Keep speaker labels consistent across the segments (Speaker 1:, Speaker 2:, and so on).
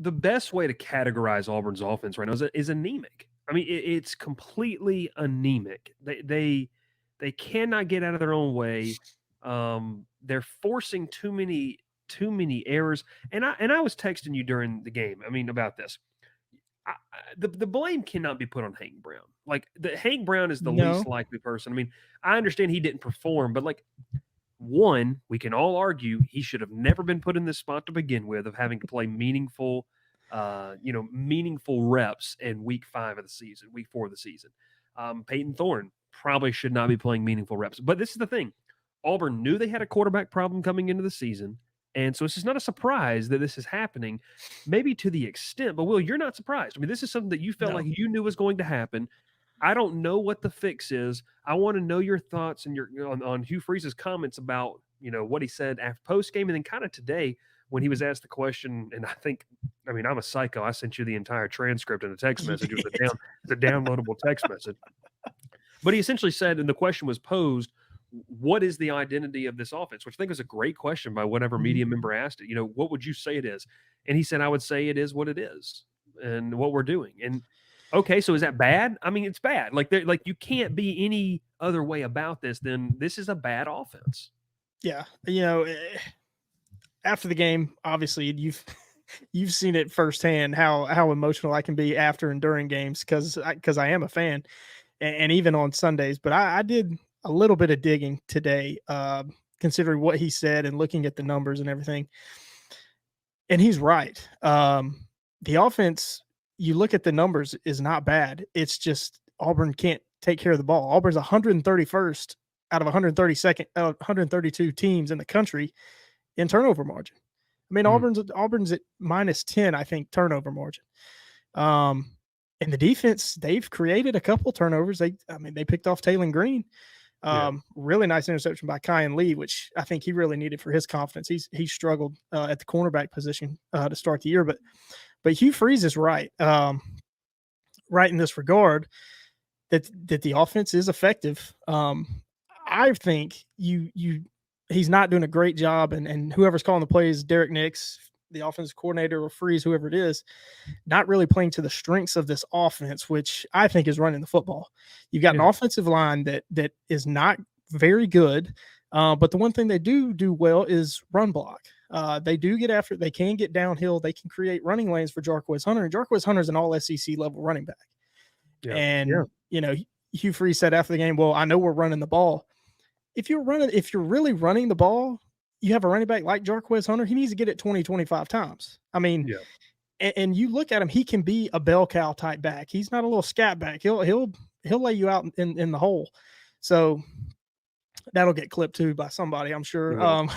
Speaker 1: the best way to categorize Auburn's offense right now is anemic. I mean, it's completely anemic. They cannot get out of their own way. They're forcing too many errors. And I was texting you during the game. I mean, about this. The blame cannot be put on Hank Brown. Like Hank Brown is the least
Speaker 2: No.
Speaker 1: likely person. I mean, I understand he didn't perform, but like one, we can all argue he should have never been put in this spot to begin with of having to play meaningful reps in week 5 of the season, week 4 of the season. Peyton Thorne probably should not be playing meaningful reps. But this is the thing. Auburn knew they had a quarterback problem coming into the season. And so it's just not a surprise that this is happening, maybe to the extent, but Will, you're not surprised. I mean, this is something that you felt
Speaker 2: No.
Speaker 1: like you knew was going to happen. I don't know what the fix is. I want to know your thoughts and on Hugh Freeze's comments about what he said after post game, and then kind of today when he was asked the question. And I mean, I'm a psycho. I sent you the entire transcript in a text
Speaker 2: You
Speaker 1: message.
Speaker 2: did.
Speaker 1: It's a downloadable text message. But he essentially said, and the question was posed, what is the identity of this offense? Which I think was a great question by whatever media member asked it. What would you say it is? And he said, I would say it is what it is and what we're doing. And okay, so is that bad? I mean, it's bad. Like you can't be any other way about this than this is a bad offense.
Speaker 2: Yeah. After the game, obviously you've seen it firsthand how emotional I can be after and during games because I am a fan, and even on Sundays. But I did a little bit of digging today, considering what he said and looking at the numbers and everything. And he's right. The offense, you look at the numbers, is not bad. It's just Auburn can't take care of the ball. Auburn's 131st out of 132 teams in the country in turnover margin. I mean,
Speaker 1: Mm.
Speaker 2: Auburn's at -10, I think, turnover margin. Um, and the defense, they've created a couple turnovers. They picked off Taylor Green.
Speaker 1: Yeah.
Speaker 2: Really nice interception by Kyan Lee, which I think he really needed for his confidence. He struggled at the cornerback position to start the year, but Hugh Freeze is right. Right in this regard that the offense is effective. I think he's not doing a great job, and whoever's calling the plays, Derek Nix, the offensive coordinator, or Freeze, whoever it is, not really playing to the strengths of this offense, which I think is running the football. You've got an
Speaker 1: Yeah.
Speaker 2: offensive line that is not very good, but the one thing they do well is run block. They do get after it. They can get downhill. They can create running lanes for Jarquez Hunter, and Jarquez Hunter is an all SEC level running back.
Speaker 1: Yeah. Yeah.
Speaker 2: And Hugh Freeze said after the game, "Well, I know we're running the ball. If you're really running the ball, you have a running back like Jarquez Hunter, he needs to get it 20, 25 times. I mean,
Speaker 1: Yeah.
Speaker 2: and you look at him, he can be a bell cow type back. He's not a little scat back. He'll lay you out in the hole. So that'll get clipped too by somebody, I'm
Speaker 1: It
Speaker 2: sure.
Speaker 1: will.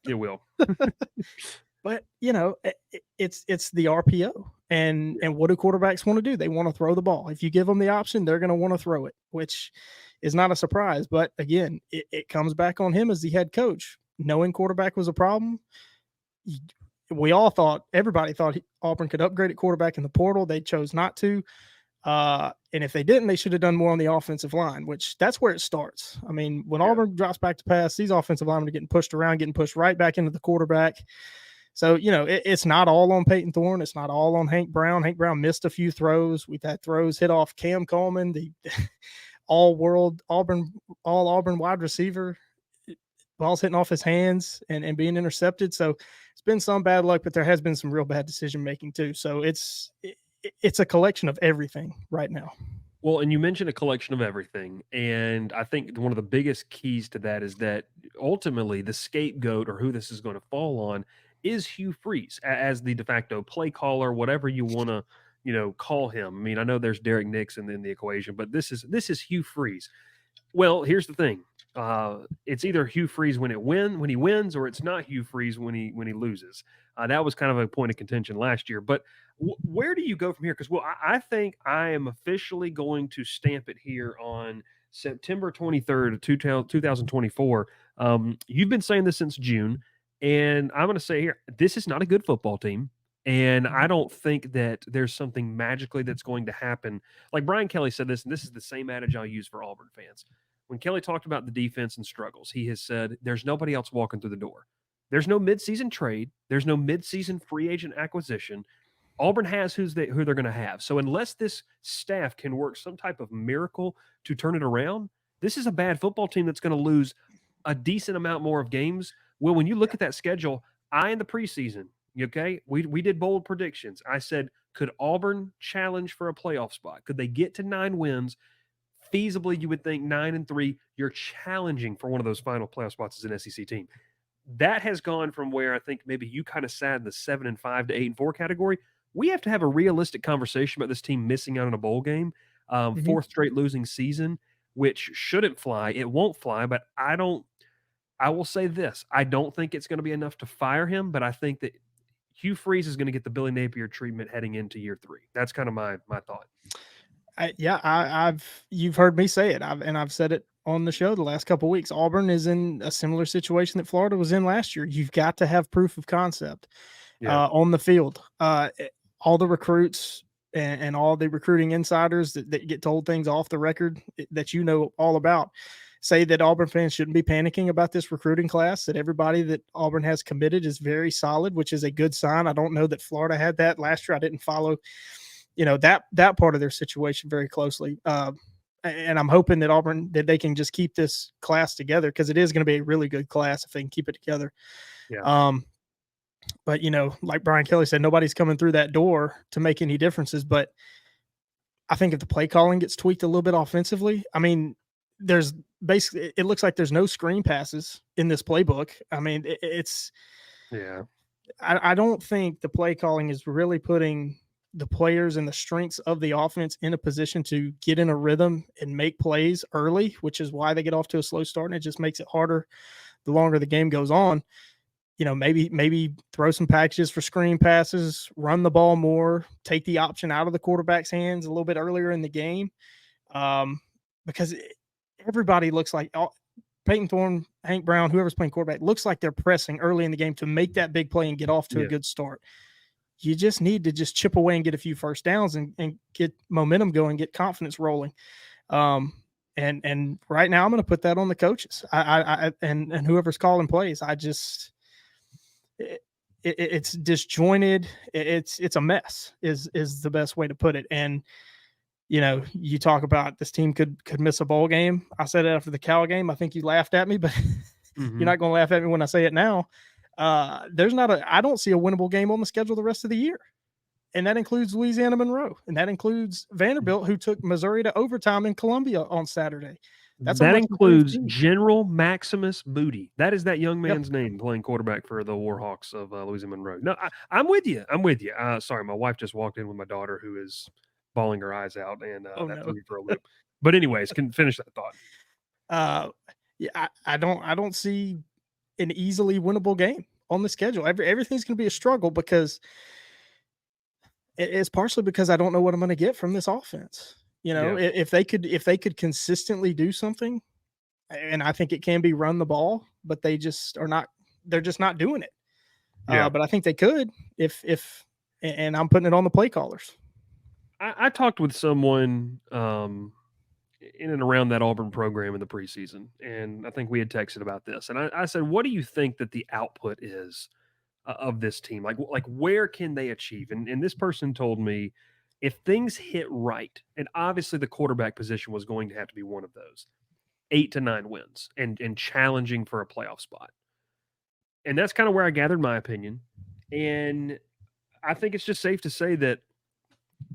Speaker 1: It will.
Speaker 2: But it's the RPO, and what do quarterbacks want to do? They want to throw the ball. If you give them the option, they're going to want to throw it, which is not a surprise. But again, it comes back on him as the head coach, knowing quarterback was a problem. Everybody thought Auburn could upgrade at quarterback in the portal. They chose not to. And if they didn't, they should have done more on the offensive line, which that's where it starts. I mean, when Auburn drops back to pass, these offensive linemen are getting pushed around, getting pushed right back into the quarterback. So, it's not all on Peyton Thorne. It's not all on Hank Brown. Hank Brown missed a few throws. We've had throws hit off Cam Coleman, the all Auburn wide receiver. Ball's hitting off his hands and being intercepted. So it's been some bad luck, but there has been some real bad decision making too. So it's a collection of everything right now.
Speaker 1: Well, and you mentioned a collection of everything. And I think one of the biggest keys to that is that ultimately the scapegoat or who this is going to fall on is Hugh Freeze as the de facto play caller, whatever you want to, call him. I mean, I know there's Derek Nixon in the equation, but this is Hugh Freeze. Well, here's the thing. It's either Hugh Freeze when he wins, or it's not Hugh Freeze when he loses. That was kind of a point of contention last year. But where do you go from here? Because I think I am officially going to stamp it here on September 23rd of 2024. You've been saying this since June, and I'm going to say here, this is not a good football team. And I don't think that there's something magically that's going to happen. Like Brian Kelly said this, and this is the same adage I'll use for Auburn fans. When Kelly talked about the defense and struggles, he has said there's nobody else walking through the door. There's no midseason trade. There's no midseason free agent acquisition. Auburn has who they're going to have. So unless this staff can work some type of miracle to turn it around, this is a bad football team that's going to lose a decent amount more of games. Well, when you look at that schedule, in the preseason, okay, we did bold predictions. I said, could Auburn challenge for a playoff spot? Could they get to 9 wins? Feasibly, you would think 9-3, you're challenging for one of those final playoff spots as an SEC team. That has gone from where I think maybe you kind of sat in the 7-5 to 8-4 category. We have to have a realistic conversation about this team missing out on a bowl game, fourth straight losing season, which shouldn't fly. It won't fly, but I will say this. I don't think it's going to be enough to fire him, but I think that Hugh Freeze is going to get the Billy Napier treatment heading into year 3. That's kind of my thought.
Speaker 2: You've heard me say it. I've said it on the show the last couple of weeks. Auburn is in a similar situation that Florida was in last year. You've got to have proof of concept on the field. All the recruits and all the recruiting insiders that get told things off the record that you know all about say that Auburn fans shouldn't be panicking about this recruiting class, that everybody that Auburn has committed is very solid, which is a good sign. I don't know that Florida had that last year. I didn't follow that part of their situation very closely. And I'm hoping that Auburn, that they can just keep this class together, because it is going to be a really good class if they can keep it together.
Speaker 1: Yeah.
Speaker 2: But like Brian Kelly said, nobody's coming through that door to make any differences. But I think if the play calling gets tweaked a little bit offensively, I mean, there's basically, it looks like there's no screen passes in this playbook. I mean, I don't think the play calling is really putting the players and the strengths of the offense in a position to get in a rhythm and make plays early, which is why they get off to a slow start. And it just makes it harder the longer the game goes on. Maybe throw some packages for screen passes, run the ball more, take the option out of the quarterback's hands a little bit earlier in the game. Because everybody looks like Peyton Thorne, Hank Brown, whoever's playing quarterback, looks like they're pressing early in the game to make that big play and get off to a good start. You just need to just chip away and get a few first downs and get momentum going, get confidence rolling. And right now I'm going to put that on the coaches and whoever's calling plays. It's disjointed. It's a mess is the best way to put it. And, you talk about this team could miss a bowl game. I said it after the Cal game. I think you laughed at me, but you're not going to laugh at me when I say it now. I don't see a winnable game on the schedule the rest of the year. And that includes Louisiana Monroe. And that includes Vanderbilt, who took Missouri to overtime in Columbia on Saturday.
Speaker 1: That includes General Maximus Booty. That is that young man's name, playing quarterback for the Warhawks of Louisiana Monroe. No, I'm with you. Sorry, my wife just walked in with my daughter, who is bawling her eyes out, and that threw me for a loop. But anyways, can finish that thought.
Speaker 2: I don't see an easily winnable game on the schedule. Everything's going to be a struggle, because it's partially because I don't know what I'm going to get from this offense. If they could consistently do something, and I think it can be run the ball, but they're just not doing it. But I think they could and I'm putting it on the play callers.
Speaker 1: I talked with someone in and around that Auburn program in the preseason, and I think we had texted about this. And I said, what do you think that the output is of this team? Like where can they achieve? And this person told me, if things hit right, and obviously the quarterback position was going to have to be one of those, 8 to 9 wins and challenging for a playoff spot. And that's kind of where I gathered my opinion. And I think it's just safe to say that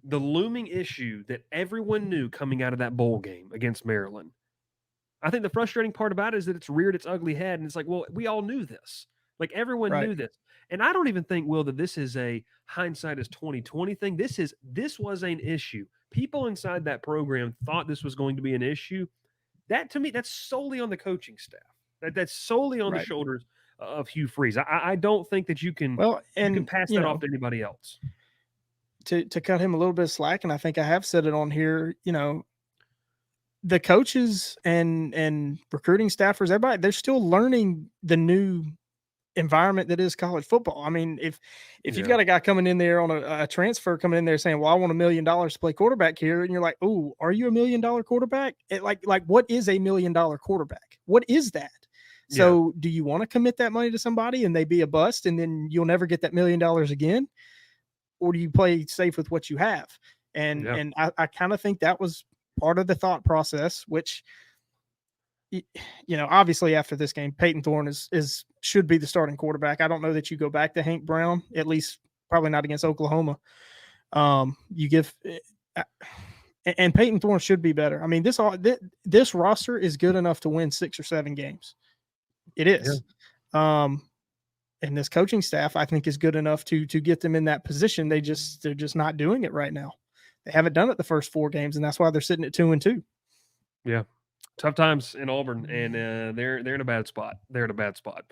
Speaker 1: the looming issue that everyone knew coming out of that bowl game against Maryland, I think the frustrating part about it is that it's reared its ugly head. And it's like, well, we all knew this. Like, everyone knew this. And I don't even think, Will, that this is a hindsight is 2020 thing. This was an issue. People inside that program thought this was going to be an issue. That, to me, that's solely on the coaching staff. That's solely on the shoulders of Hugh Freeze. I don't think that you can pass that off to anybody else.
Speaker 2: To cut him a little bit of slack, and I think I have said it on here, the coaches and recruiting staffers, everybody, they're still learning the new environment that is college football. I mean, if you've got a guy coming in there on a transfer coming in there saying, well, I want $1 million to play quarterback here. And you're like, oh, are you $1 million quarterback? Like what is $1 million quarterback? What is that? So do you want to commit that money to somebody and they be a bust and then you'll never get that $1 million again? or do you play safe with what you have? And
Speaker 1: Yeah.
Speaker 2: I kind of think that was part of the thought process, which obviously after this game, Peyton Thorne is should be the starting quarterback. I don't know that you go back to Hank Brown, at least probably not against Oklahoma. You give and Peyton Thorne should be better. I mean, this roster is good enough to win 6 or 7 games. It is. And this coaching staff, I think, is good enough to get them in that position. They're just not doing it right now. They haven't done it the first 4 games, and that's why they're sitting at 2-2.
Speaker 1: Yeah. Tough times in Auburn, and they're in a bad spot. They're in a bad spot.